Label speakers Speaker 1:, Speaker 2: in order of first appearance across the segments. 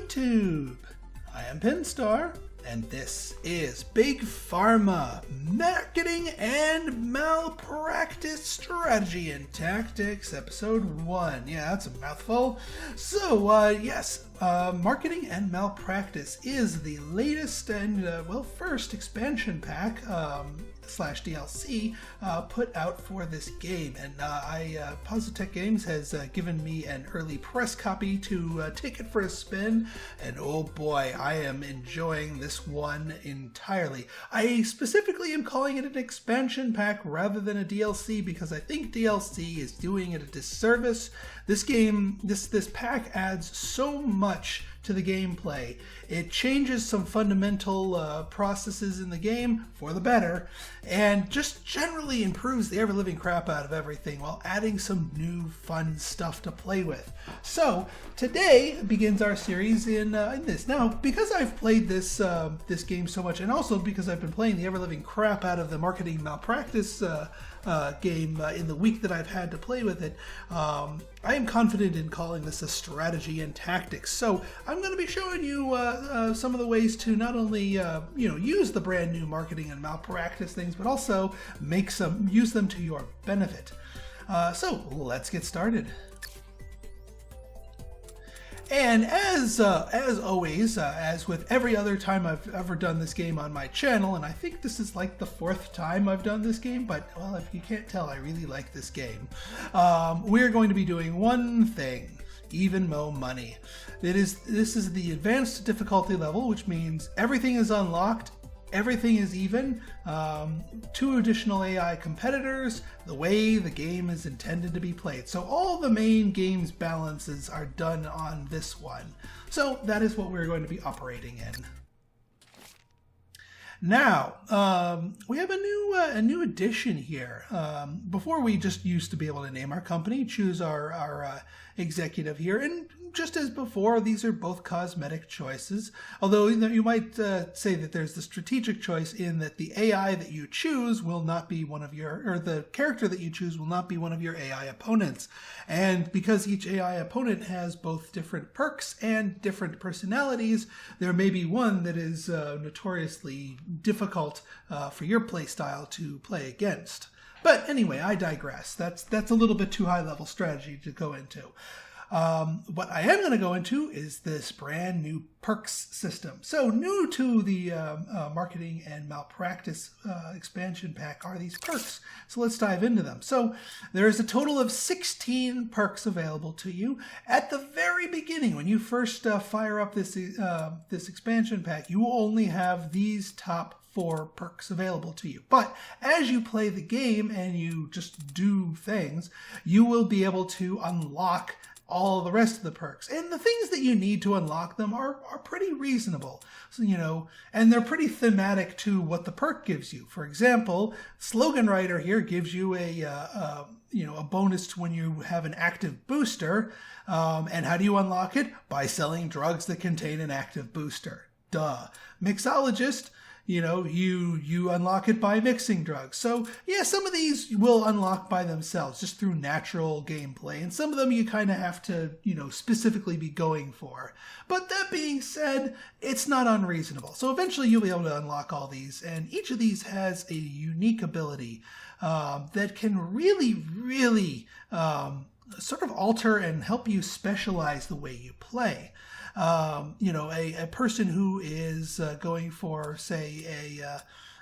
Speaker 1: YouTube. I am Pinstar, and this is Big Pharma Marketing and Malpractice Strategy and Tactics, Episode 1. Yeah, that's a mouthful. So, yes, Marketing and Malpractice is the latest and, first expansion pack slash DLC put out for this game, and Positech Games has given me an early press copy to take it for a spin, and oh boy, I am enjoying this one entirely. I specifically am calling it an expansion pack rather than a DLC because I think DLC is doing it a disservice. This game, this pack adds so much to the gameplay. It changes some fundamental processes in the game for the better, and just generally improves the ever-living crap out of everything while adding some new fun stuff to play with. So today begins our series in this. Now, because I've played this this game so much, and also because I've been playing the ever-living crap out of the Marketing Malpractice game in the week that I've had to play with it, I am confident in calling this a strategy and tactics. So I'm going to be showing you some of the ways to not only use the brand new Marketing and Malpractice things, but also use them to your benefit. So let's get started. And as always, as with every other time I've ever done this game on my channel, and I think this is like the 4th time I've done this game, but, well, if you can't tell, I really like this game. We're going to be doing one thing: even mo money. This is the advanced difficulty level, which means everything is unlocked, everything is even, 2 additional AI competitors, the way the game is intended to be played. So all the main game's balances are done on this one. So that is what we're going to be operating in. Now, we have a new addition here. Before, we just used to be able to name our company, choose our executive here, and just as before, these are both cosmetic choices. Although you might say that there's the strategic choice in that the AI that you choose will not be one of or the character that you choose will not be one of your AI opponents. And because each AI opponent has both different perks and different personalities, there may be one that is notoriously difficult for your playstyle to play against. But anyway, I digress. That's a little bit too high level strategy to go into. What I am going to go into is this brand new perks system. So new to the Marketing and Malpractice expansion pack are these perks. So let's dive into them. So there's a total of 16 perks available to you. At the very beginning, when you first fire up this expansion pack, you will only have these top 4 perks available to you. But as you play the game and you just do things, you will be able to unlock all the rest of the perks. And the things that you need to unlock them are pretty reasonable. So, and they're pretty thematic to what the perk gives you. For example, Slogan Writer here gives you a bonus to when you have an active booster. And how do you unlock it? By selling drugs that contain an active booster. Duh. Mixologist, you unlock it by mixing drugs. So yeah, some of these will unlock by themselves just through natural gameplay, and some of them you kind of have to, specifically be going for. But that being said, it's not unreasonable. So eventually you'll be able to unlock all these, and each of these has a unique ability that can really, really sort of alter and help you specialize the way you play. A person who is going for, say,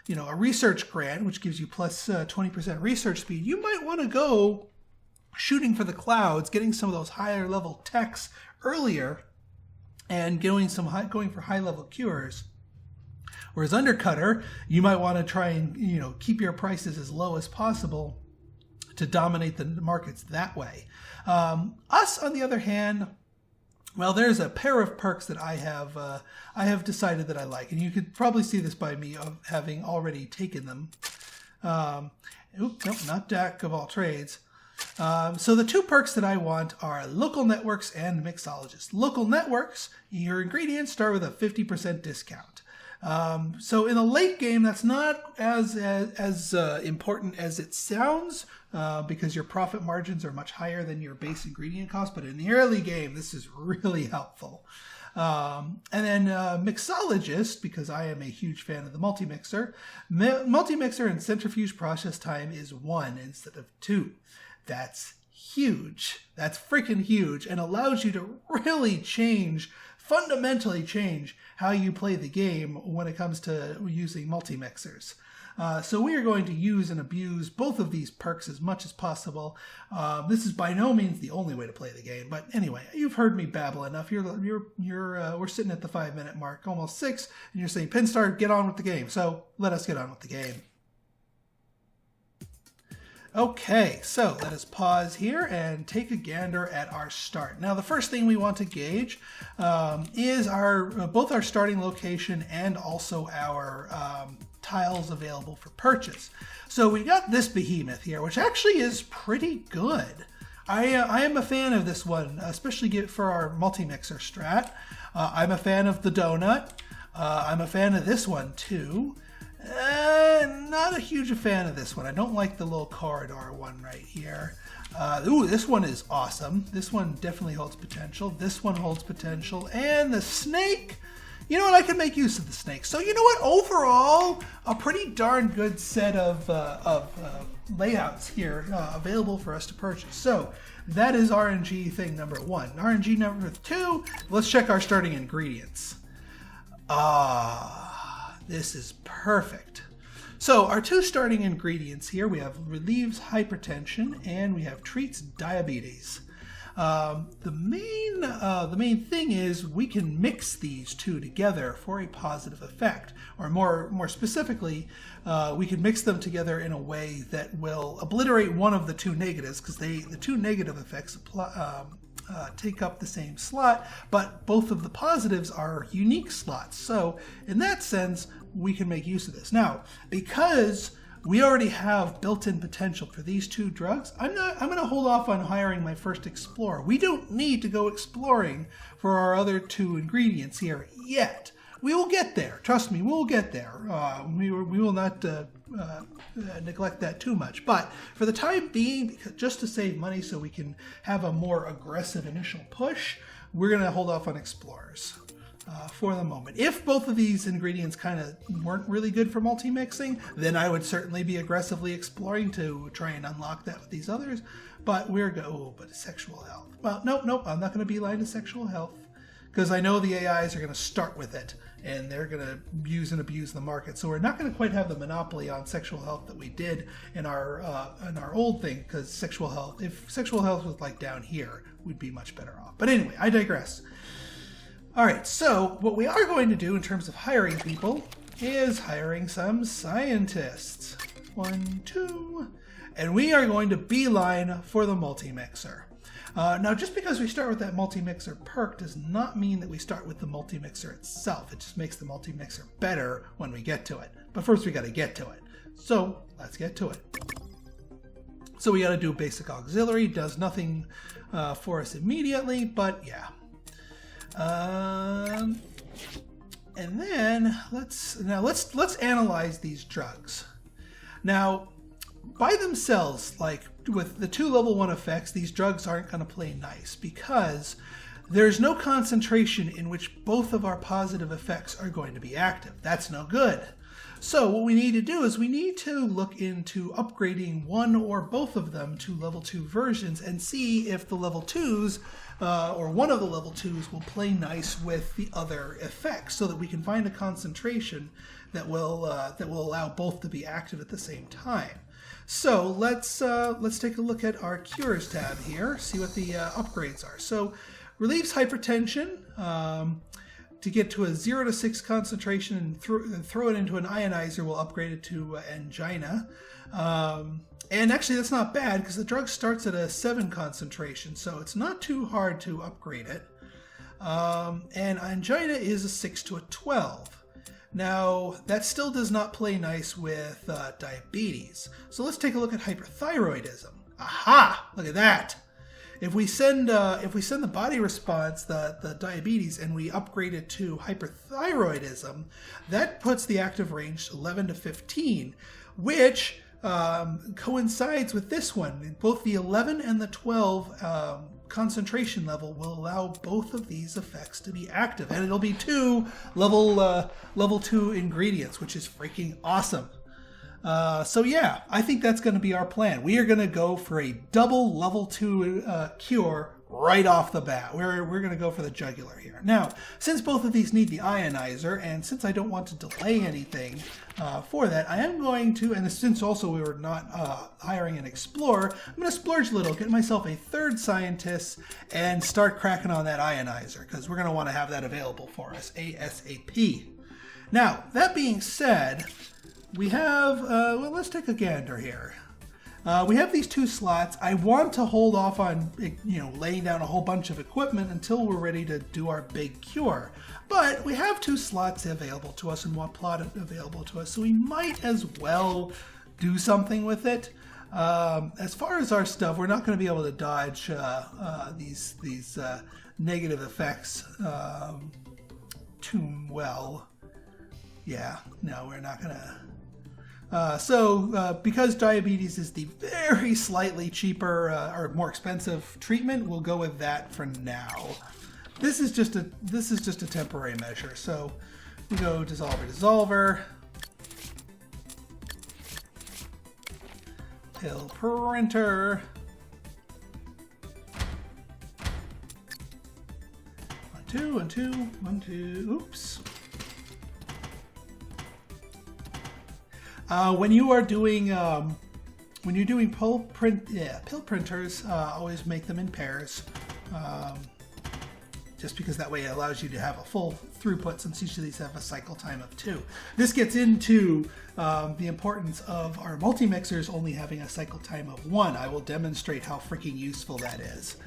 Speaker 1: a research grant, which gives you plus 20% research speed, you might want to go shooting for the clouds, getting some of those higher level techs earlier, and going for high level cures. Whereas Undercutter, you might want to try and keep your prices as low as possible to dominate the markets that way. Us, on the other hand, well, there's a pair of perks that I have decided that I like, and you could probably see this by me of having already taken them. Nope, not Jack of all trades. So the 2 perks that I want are Local Networks and Mixologist. Local Networks, your ingredients start with a 50% discount. So in the late game, that's not as important as it sounds, because your profit margins are much higher than your base ingredient cost. But in the early game, this is really helpful. And then mixologist, because I am a huge fan of the multi-mixer. Multi-mixer and centrifuge process time is 1 instead of 2. That's huge. That's freaking huge, and allows you to really fundamentally change how you play the game when it comes to using multi-mixers. So we are going to use and abuse both of these perks as much as possible. This is by no means the only way to play the game, but anyway, you've heard me babble enough. We're sitting at the 5-minute mark, almost 6, and you're saying, Pinstar, get on with the game. So let us get on with the game. Okay, so let us pause here and take a gander at our start. Now, the first thing we want to gauge is both our starting location and also our tiles available for purchase. So we got this behemoth here, which actually is pretty good. I am a fan of this one, especially for our multi-mixer strat. I'm a fan of the donut. I'm a fan of this one too. Not a huge fan of this one. I don't like the little corridor one right here. Ooh, this one is awesome. This one definitely holds potential. This one holds potential. And the snake, you know what? I can make use of the snake. So you know what? Overall, a pretty darn good set of layouts here available for us to purchase. So that is RNG thing number 1. RNG number 2, let's check our starting ingredients. This is perfect. So our 2 starting ingredients here, we have relieves hypertension and we have treats diabetes. The main thing is we can mix these 2 together for a positive effect, or more specifically, we can mix them together in a way that will obliterate one of the 2 negatives, because the 2 negative effects take up the same slot, but both of the positives are unique slots. So in that sense, we can make use of this. Now, because we already have built-in potential for these 2 drugs, I'm going to hold off on hiring my first explorer. We don't need to go exploring for our other 2 ingredients here yet. We will get there. Trust me, we'll get there. We will not neglect that too much. But for the time being, just to save money so we can have a more aggressive initial push, we're going to hold off on explorers for the moment. If both of these ingredients kind of weren't really good for multi-mixing, then I would certainly be aggressively exploring to try and unlock that with these others. But but sexual health. Well, nope, I'm not going to beeline to sexual health, because I know the AIs are going to start with it, and they're going to use and abuse the market. So we're not going to quite have the monopoly on sexual health that we did in our old thing, because if sexual health was like down here, we'd be much better off. But anyway, I digress. All right, so what we are going to do in terms of hiring people is hiring some scientists. 1, 2, and we are going to beeline for the multi-mixer. Now, just because we start with that multi-mixer perk does not mean that we start with the multi-mixer itself. It just makes the multi-mixer better when we get to it. But first we got to get to it. So let's get to it. So we got to do basic auxiliary. Does nothing for us immediately, but yeah. And then let's analyze these drugs. Now, by themselves, like with the 2 level 1 effects, these drugs aren't going to play nice because there's no concentration in which both of our positive effects are going to be active. That's no good. So what we need to do is we need to look into upgrading one or both of them to level 2 versions and see if the level 2s or one of the level 2s will play nice with the other effects, so that we can find a concentration that will allow both to be active at the same time. So let's take a look at our Cures tab here, see what the upgrades are. So relieves hypertension to get to a 0 to 6 concentration, and throw it into an ionizer will upgrade it to angina. And actually that's not bad, because the drug starts at a 7 concentration, so it's not too hard to upgrade it. And angina is a 6 to a 12. Now, that still does not play nice with diabetes. So let's take a look at hyperthyroidism. Aha! Look at that. If we send the body response, the diabetes, and we upgrade it to hyperthyroidism, that puts the active range 11 to 15, which coincides with this one. Both the 11 and the 12 concentration level will allow both of these effects to be active, and it'll be 2 level 2 ingredients, which is freaking awesome. So yeah, I think that's going to be our plan. We are going to go for a double level 2 cure right off the bat. We're going to go for the jugular here. Now, since both of these need the ionizer, and since I don't want to delay anything for that, I am going to, and since also we were not hiring an explorer, I'm going to splurge a little, get myself a 3rd scientist, and start cracking on that ionizer, because we're going to want to have that available for us ASAP. Now, that being said, we have, well, let's take a gander here. We have these 2 slots. I want to hold off on, laying down a whole bunch of equipment until we're ready to do our big cure. But we have 2 slots available to us and 1 plot available to us, so we might as well do something with it. As far as our stuff, we're not going to be able to dodge these negative effects too well. Yeah, no, we're not going to. Because diabetes is the very slightly cheaper or more expensive treatment, we'll go with that for now. This is just a temporary measure. So we go dissolver, pill printer. 1, 2, 1, 2, 1, 2. Oops. When you're doing pill printers, always make them in pairs, just because that way it allows you to have a full throughput, since each of these have a cycle time of 2. This gets into the importance of our multi-mixers only having a cycle time of 1. I will demonstrate how freaking useful that is.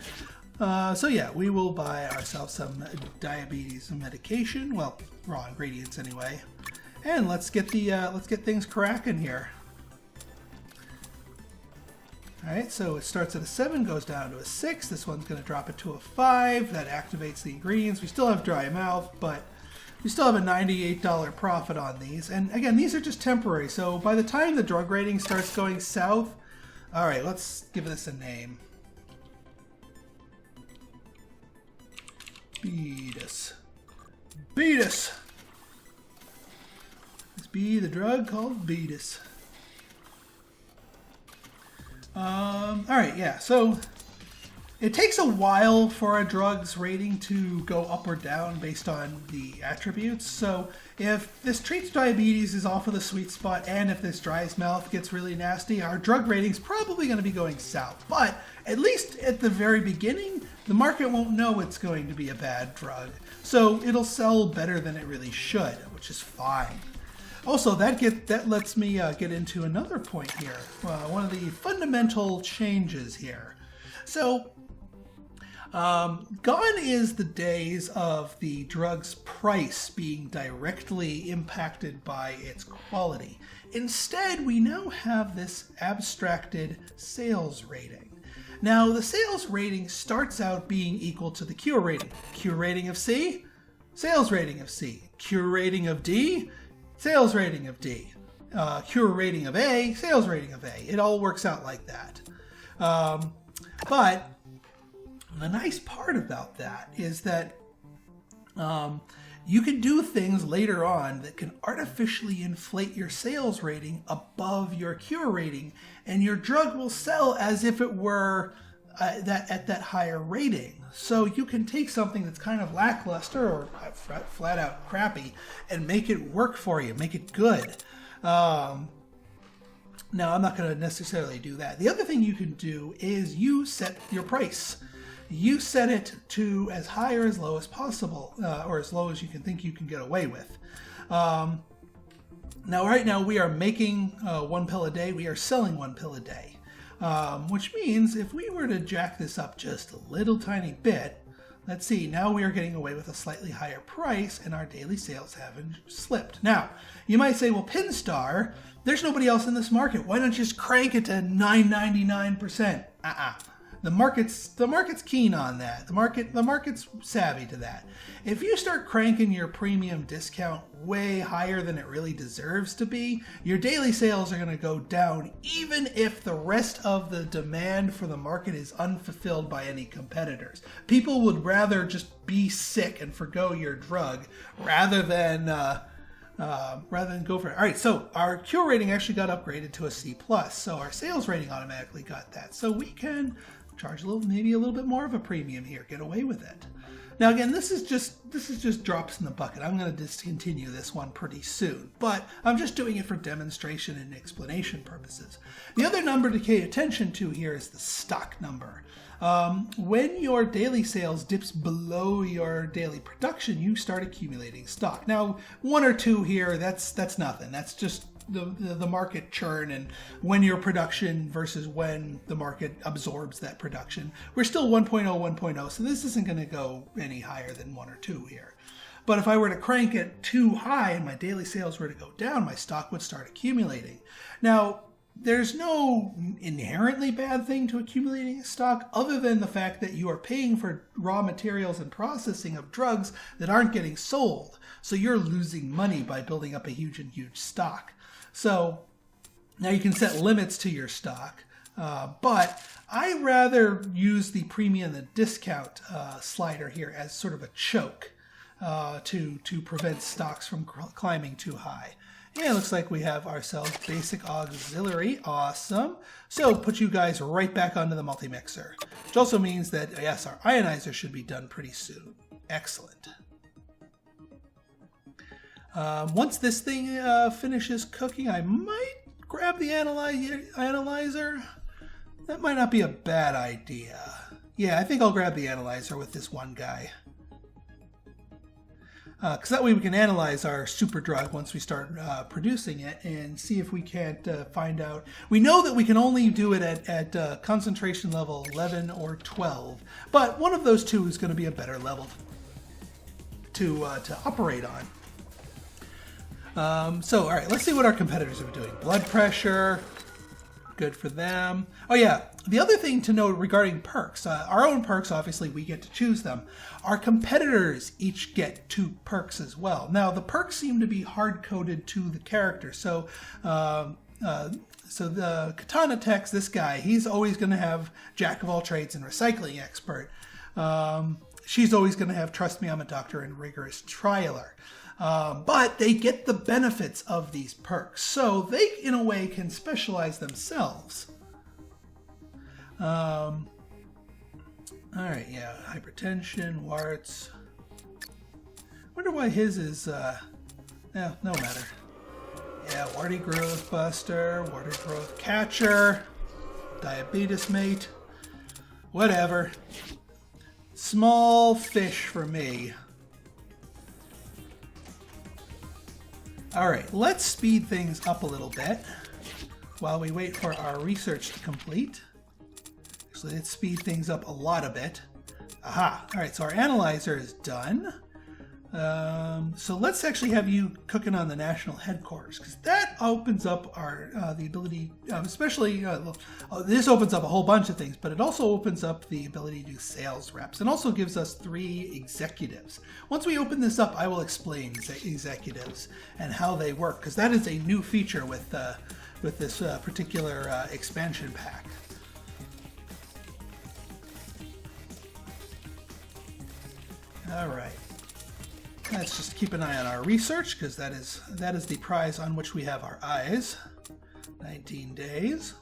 Speaker 1: So yeah, we will buy ourselves some diabetes medication, well, raw ingredients anyway. And let's get things cracking here. All right, so it starts at a 7, goes down to a 6. This one's going to drop it to a 5. That activates the ingredients. We still have dry mouth, but we still have a $98 profit on these. And again, these are just temporary. So by the time the drug rating starts going south, all right, let's give this a name. Beatus. Beatus. Be the drug called Beatus. All right, yeah, so it takes a while for a drug's rating to go up or down based on the attributes. So if this treats diabetes is off of the sweet spot, and if this dry mouth gets really nasty, our drug rating's probably going to be going south. But at least at the very beginning, the market won't know it's going to be a bad drug. So it'll sell better than it really should, which is fine. Also, that lets me get into another point here, one of the fundamental changes here. So, gone is the days of the drug's price being directly impacted by its quality. Instead, we now have this abstracted sales rating. Now, the sales rating starts out being equal to the cure rating. Cure rating of C, sales rating of C. Cure rating of D, sales rating of D. Cure rating of A, sales rating of A. It all works out like that. But the nice part about that is that you can do things later on that can artificially inflate your sales rating above your cure rating, and your drug will sell as if it were at that higher rating. So you can take something that's kind of lackluster or flat out crappy and make it work for you, make it good. Now, I'm not going to necessarily do that. The other thing you can do is you set your price. You set it to as high or as low as possible, or as low as you can think you can get away with. Now, right now, we are making 1 pill a day. We are selling 1 pill a day. Which means if we were to jack this up just a little tiny bit, let's see, now we are getting away with a slightly higher price and our daily sales haven't slipped. Now, you might say, well, Pinstar, there's nobody else in this market. Why don't you just crank it to 9.99%? The market's keen on that. The market's savvy to that. If you start cranking your premium discount way higher than it really deserves to be, your daily sales are going to go down even if the rest of the demand for the market is unfulfilled by any competitors. People would rather just be sick and forgo your drug rather than go for it. All right, so our cure rating actually got upgraded to a C+, so our sales rating automatically got that. So we can charge maybe a little bit more of a premium here, get away with it. Now again, this is just drops in the bucket. I'm going to discontinue this one pretty soon, but I'm just doing it for demonstration and explanation purposes. The other number to pay attention to here is the stock number. When your daily sales dips below your daily production, you start accumulating stock. Now, 1 or 2 here, that's nothing. That's just the market churn and when your production versus when the market absorbs that production. We're still 1.0, 1.0, so this isn't going to go any higher than 1 or 2 here. But if I were to crank it too high and my daily sales were to go down, my stock would start accumulating. Now, there's no inherently bad thing to accumulating stock other than the fact that you are paying for raw materials and processing of drugs that aren't getting sold. So you're losing money by building up a huge stock. So now you can set limits to your stock, but I rather use the premium and discount slider here as sort of a choke to prevent stocks from climbing too high. And it looks like we have ourselves basic auxiliary. Awesome. So put you guys right back onto the multi-mixer, which also means that, yes, our ionizer should be done pretty soon. Excellent. Once this thing finishes cooking, I might grab the analyzer. That might not be a bad idea. Yeah, I think I'll grab the analyzer with this one guy. Because that way we can analyze our super drug once we start producing it and see if we can't find out. We know that we can only do it at concentration level 11 or 12, but one of those two is going to be a better level to operate on. So, all right, let's see what our competitors are doing. Blood pressure, good for them. Oh yeah, the other thing to note regarding perks, our own perks, obviously we get to choose them. Our competitors each get 2 perks as well. Now the perks seem to be hard-coded to the character, so the Katana Techs, this guy, he's always going to have Jack of all trades and recycling expert. She's always going to have Trust Me, I'm a Doctor and Rigorous Trialer. But they get the benefits of these perks, so they, in a way, can specialize themselves. All right, yeah, hypertension, warts. Wonder why his is, no matter. Yeah, warty growth buster, warty growth catcher, diabetes mate, whatever. Small fish for me. All right, let's speed things up a little bit while we wait for our research to complete. Actually, let's speed things up a bit. Aha! All right, so our analyzer is done. So let's actually have you cooking on the national headquarters, because that opens up our the ability, especially this opens up a whole bunch of things, but it also opens up the ability to do sales reps, and also gives us 3 executives. Once we open this up, I will explain executives and how they work, because that is a new feature with this particular expansion pack. All right. Let's just keep an eye on our research, because that is the prize on which we have our eyes. 19 days.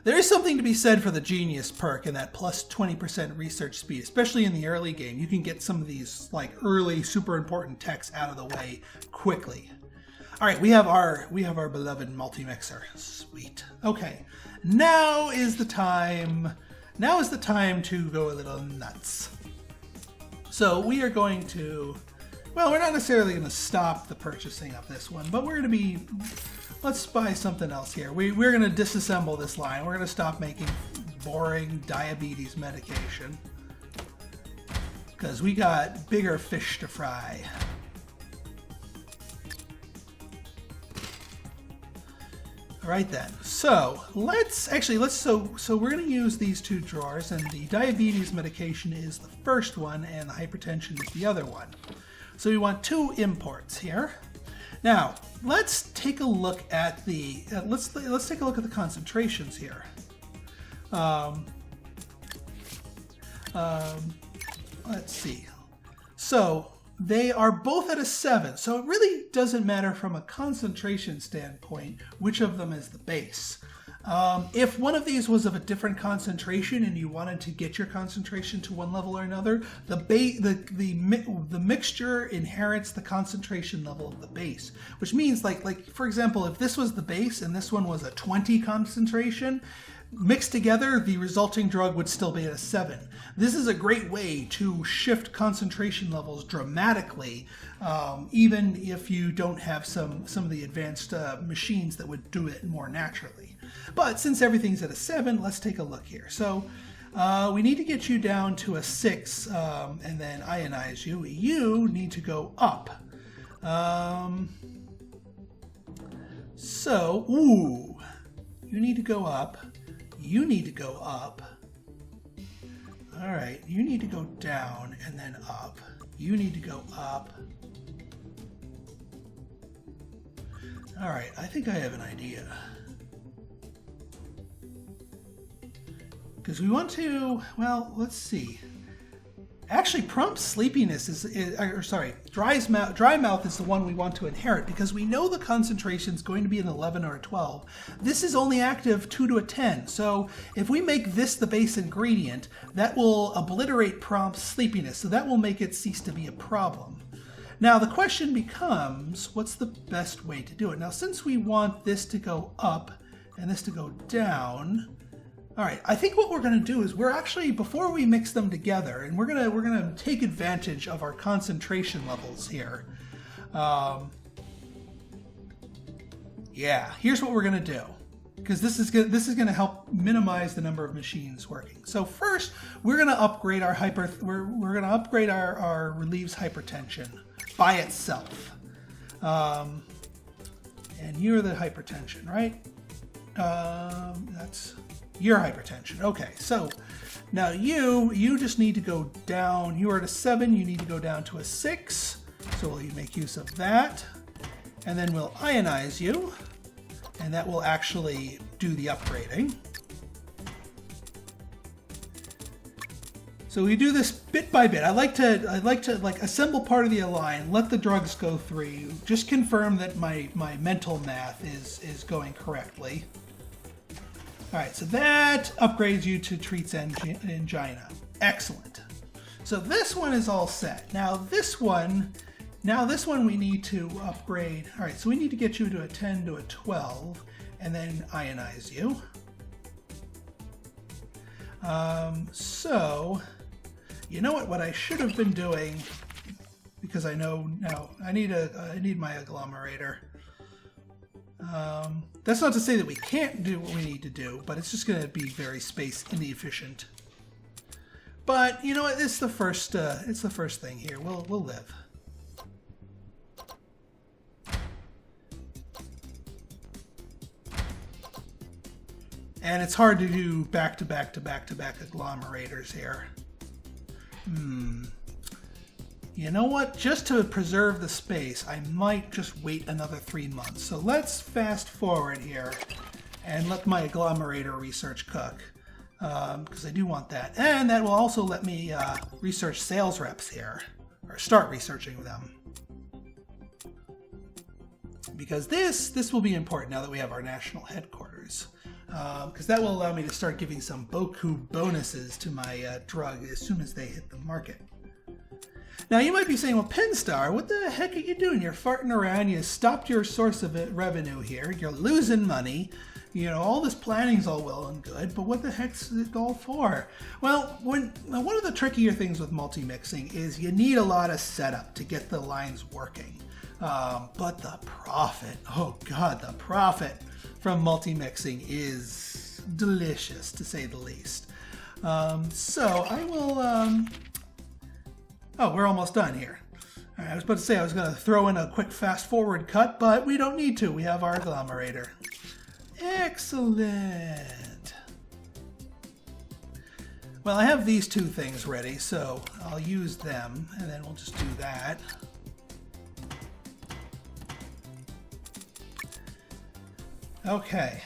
Speaker 1: There is something to be said for the Genius perk and that plus 20% research speed, especially in the early game. You can get some of these like early super important techs out of the way quickly. All right, we have our beloved multi-mixer. Sweet. Okay, now is the time to go a little nuts. So we are going to, well, we're not necessarily going to stop the purchasing of this one, but we're going to be, let's buy something else here. We're going to disassemble this line. We're going to stop making boring diabetes medication, because we got bigger fish to fry. All right then. So let's so we're going to use these two drawers, and the diabetes medication is the first one, and the hypertension is the other one. So we want two imports here. Now let's take a look at the let's take a look at the concentrations here. Let's see. So they are both at a 7, so it really doesn't matter from a concentration standpoint which of them is the base. If one of these was of a different concentration and you wanted to get your concentration to one level or another, the mixture inherits the concentration level of the base, which means like for example, if this was the base and this one was a 20 concentration, mixed together, the resulting drug would still be at a 7. This is a great way to shift concentration levels dramatically, even if you don't have some of the advanced machines that would do it more naturally. But since everything's at a 7, let's take a look here. So we need to get you down to a 6 and then ionize you. You need to go up. You need to go up. You need to go up. All right, you need to go down and then up. You need to go up. All right, I think I have an idea. Because we want to, well, let's see. Actually, prompt sleepiness dry mouth is the one we want to inherit because we know the concentration is going to be an 11 or a 12. This is only active 2 to a 10. So if we make this the base ingredient, that will obliterate prompt sleepiness. So that will make it cease to be a problem. Now the question becomes, what's the best way to do it? Now, since we want this to go up and this to go down, all right, I think what we're going to do is we're actually, before we mix them together, and we're going to take advantage of our concentration levels here. Yeah, here's what we're going to do, because this is going to help minimize the number of machines working. So first, we're going to upgrade our our relieves hypertension by itself. And you're the hypertension, right? That's your hypertension. Okay, so now you just need to go down. You are at a 7, you need to go down to a 6. So we'll make use of that. And then we'll ionize you. And that will actually do the upgrading. So we do this bit by bit. I like to assemble part of the align, let the drugs go through, just confirm that my mental math is going correctly. All right, so that upgrades you to treats angina. Excellent. So this one is all set. Now this one we need to upgrade. All right, so we need to get you to a 10 to a 12 and then ionize you. So you know what I should have been doing, because I know now I need my agglomerator. That's not to say that we can't do what we need to do, but it's just going to be very space inefficient. But you know what? It's the first thing here. We'll live. And it's hard to do back-to-back agglomerators here. You know what? Just to preserve the space, I might just wait another 3 months. So let's fast forward here and let my agglomerator research cook, because I do want that. And that will also let me research sales reps here, or start researching them. Because this will be important now that we have our national headquarters. Because that will allow me to start giving some boku bonuses to my drug as soon as they hit the market. Now you might be saying, well, Pinstar, what the heck are you doing? You're farting around, you stopped your source of revenue here, you're losing money, you know, all this planning's all well and good, but what the heck's it all for? Well, one of the trickier things with multi-mixing is you need a lot of setup to get the lines working. But the profit, oh God, the profit from multi-mixing is delicious, to say the least. So I will... Oh, we're almost done here. All right, I was about to say I was going to throw in a quick fast forward cut, but we don't need to. We have our agglomerator. Excellent. Well, I have these two things ready, so I'll use them, and then we'll just do that. Okay.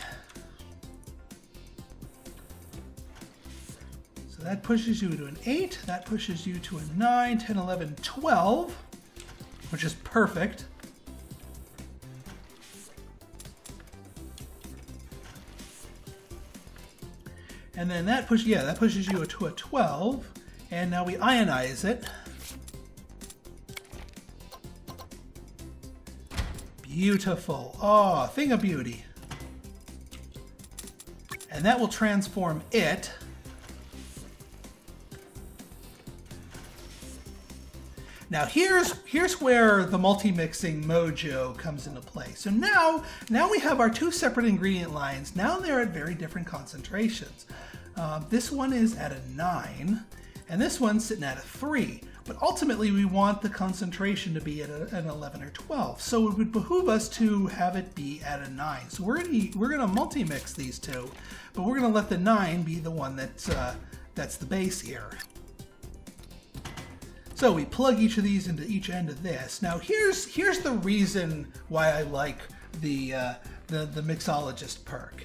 Speaker 1: So that pushes you to an 8, that pushes you to a 9, 10, 11, 12, which is perfect. And then that pushes you to a 12, and now we ionize it. Beautiful. Oh, thing of beauty. And that will transform it. Now here's where the multi-mixing mojo comes into play. So now we have our two separate ingredient lines. Now they're at very different concentrations. This one is at a 9, and this one's sitting at a 3. But ultimately, we want the concentration to be at an 11 or 12. So it would behoove us to have it be at a 9. So we're gonna multi-mix these two, but we're gonna let the 9 be the one that's the base here. So we plug each of these into each end of this. Now here's the reason why I like the mixologist perk.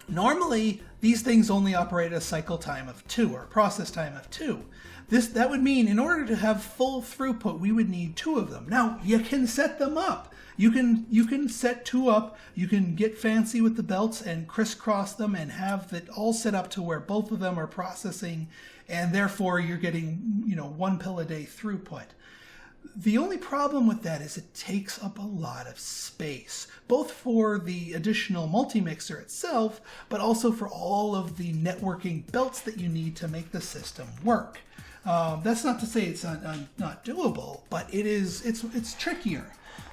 Speaker 1: Normally, these things only operate at a cycle time of 2 or a process time of 2. That would mean in order to have full throughput, we would need 2 of them. Now, you can set them up. You can set 2 up. You can get fancy with the belts and crisscross them and have it all set up to where both of them are processing, and therefore you're getting 1 pill a day throughput. The only problem with that is it takes up a lot of space, both for the additional multi-mixer itself, but also for all of the networking belts that you need to make the system work. That's not to say it's not doable, but it's trickier.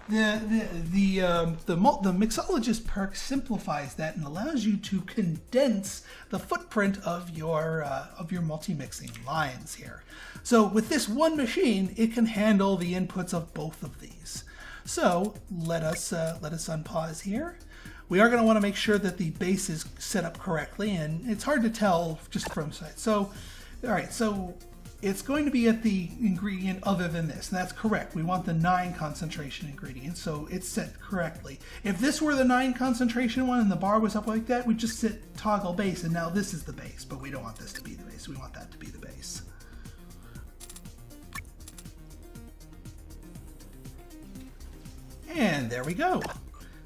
Speaker 1: The mixologist perk simplifies that and allows you to condense the footprint of your multi-mixing lines here. So with this one machine, it can handle the inputs of both of these. So let us unpause here. We are going to want to make sure that the base is set up correctly, and it's hard to tell just from sight. So, all right, so it's going to be at the ingredient other than this, and that's correct. We want the 9 concentration ingredient, so it's set correctly. If this were the 9 concentration one and the bar was up like that, we'd just sit toggle base, and now this is the base, but we don't want this to be the base. We want that to be the base. And there we go.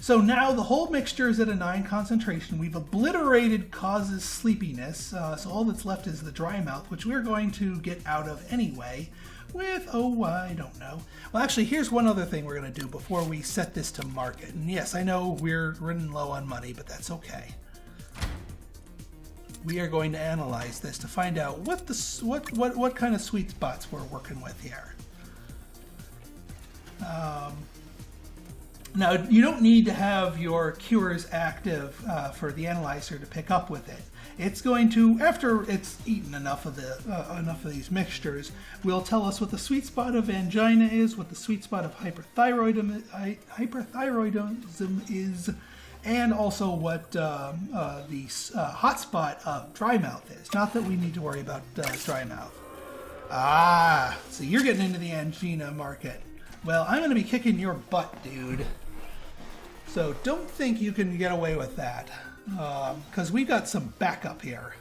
Speaker 1: So now the whole mixture is at a 9 concentration. We've obliterated causes sleepiness, so all that's left is the dry mouth, which we're going to get out of anyway with, I don't know. Well, actually, here's one other thing we're going to do before we set this to market. And yes, I know we're running low on money, but that's okay. We are going to analyze this to find out what kind of sweet spots we're working with here. Now, you don't need to have your cures active for the analyzer to pick up with it. It's going to, after it's eaten enough of these mixtures, will tell us what the sweet spot of angina is, what the sweet spot of hyperthyroidism is, and also what the hot spot of dry mouth is. Not that we need to worry about dry mouth. So you're getting into the angina market. Well, I'm going to be kicking your butt, dude. So don't think you can get away with that, because we got some backup here.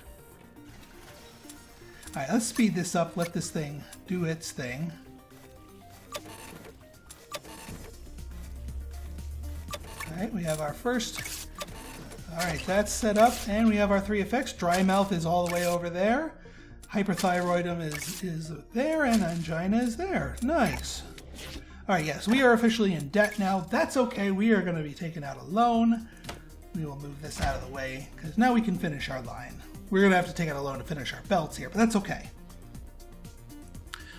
Speaker 1: All right, let's speed this up. Let this thing do its thing. All right, we have our first. All right, that's set up, and we have our 3 effects. Dry mouth is all the way over there. Hyperthyroidism is there, and angina is there. Nice. All right, yes, we are officially in debt now. That's okay. We are going to be taking out a loan. We will move this out of the way because now we can finish our line. We're going to have to take out a loan to finish our belts here, but that's okay.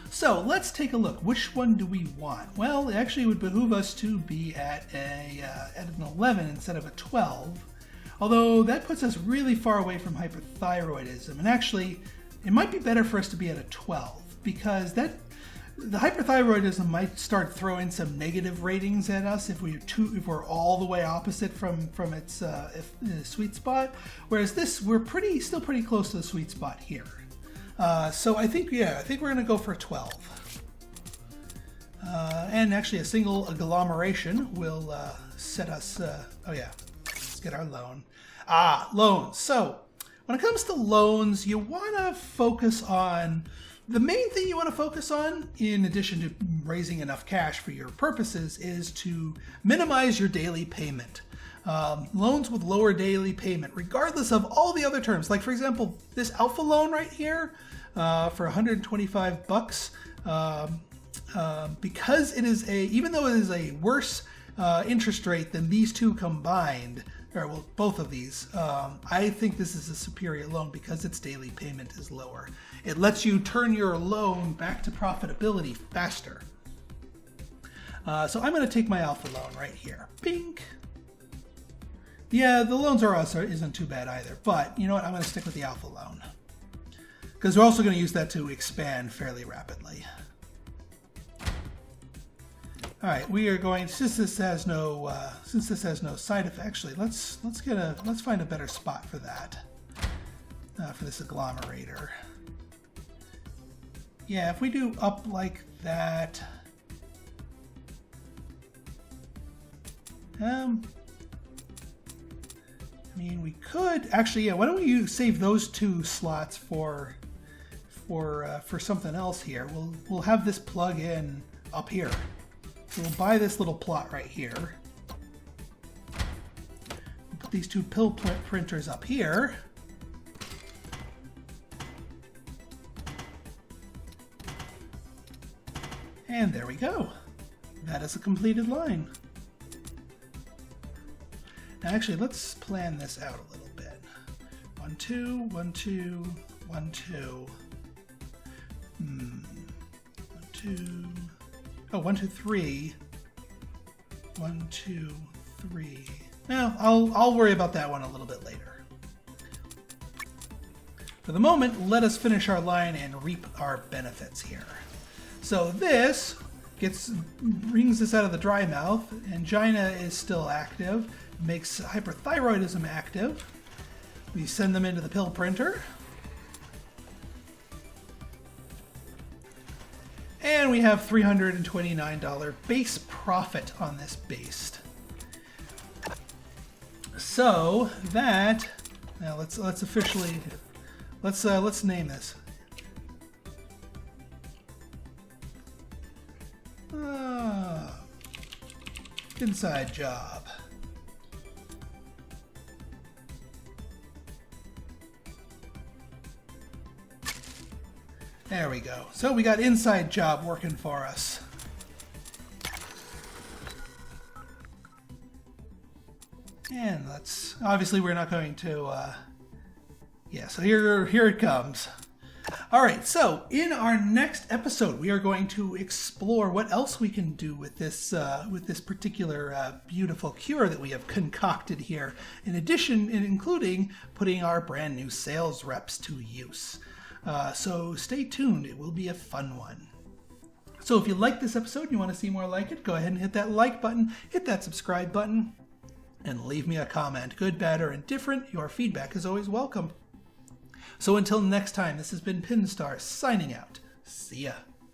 Speaker 1: So let's take a look. Which one do we want? Well, it actually would behoove us to be at an 11 instead of a 12, although that puts us really far away from hyperthyroidism. And actually, it might be better for us to be at a 12 because the hyperthyroidism might start throwing some negative ratings at us if we're all the way opposite from its sweet spot. Whereas this, we're still pretty close to the sweet spot here. So I think we're gonna go for 12. And actually, a single agglomeration will set us. Oh yeah, let's get our loan. Loans. So when it comes to loans, you want to focus on. The main thing you want to focus on, in addition to raising enough cash for your purposes, is to minimize your daily payment. Loans with lower daily payment, regardless of all the other terms. Like, for example, this Alpha loan right here for $125, because it is even though it is a worse interest rate than these two combined, or well, both of these, I think this is a superior loan because its daily payment is lower. It lets you turn your loan back to profitability faster. So I'm going to take my Alpha loan right here. Bink. Yeah, the loans isn't too bad either, but you know what? I'm going to stick with the Alpha loan because we're also going to use that to expand fairly rapidly. All right, we are going, since this has no side effect. Actually, let's find a better spot for that, for this agglomerator. Yeah, if we do up like that, I mean, we could actually. Yeah, why don't we save those two slots for something else here? We'll have this plug in up here. So we'll buy this little plot right here. We'll put these two pill printers up here. And there we go. That is a completed line. Now actually, let's plan this out a little bit. 1, 2, 1, 2, 1, 2. 1, 2. Oh, 1, 2, 3. 1, 2, 3. Now, I'll worry about that one a little bit later. For the moment, let us finish our line and reap our benefits here. So this brings us out of the dry mouth. Angina is still active. Makes hyperthyroidism active. We send them into the pill printer. And we have $329 base profit on this base. So that, now let's officially, let's name this. Inside job. There we go. So we got inside job working for us. And let's, obviously we're not going to, yeah, so here it comes. All right, so in our next episode, we are going to explore what else we can do with this particular beautiful cure that we have concocted here. In addition, including putting our brand new sales reps to use. So stay tuned. It will be a fun one. So if you like this episode and you want to see more like it, go ahead and hit that like button, hit that subscribe button, and leave me a comment. Good, bad, or indifferent, your feedback is always welcome. So until next time, this has been Pinstar signing out. See ya.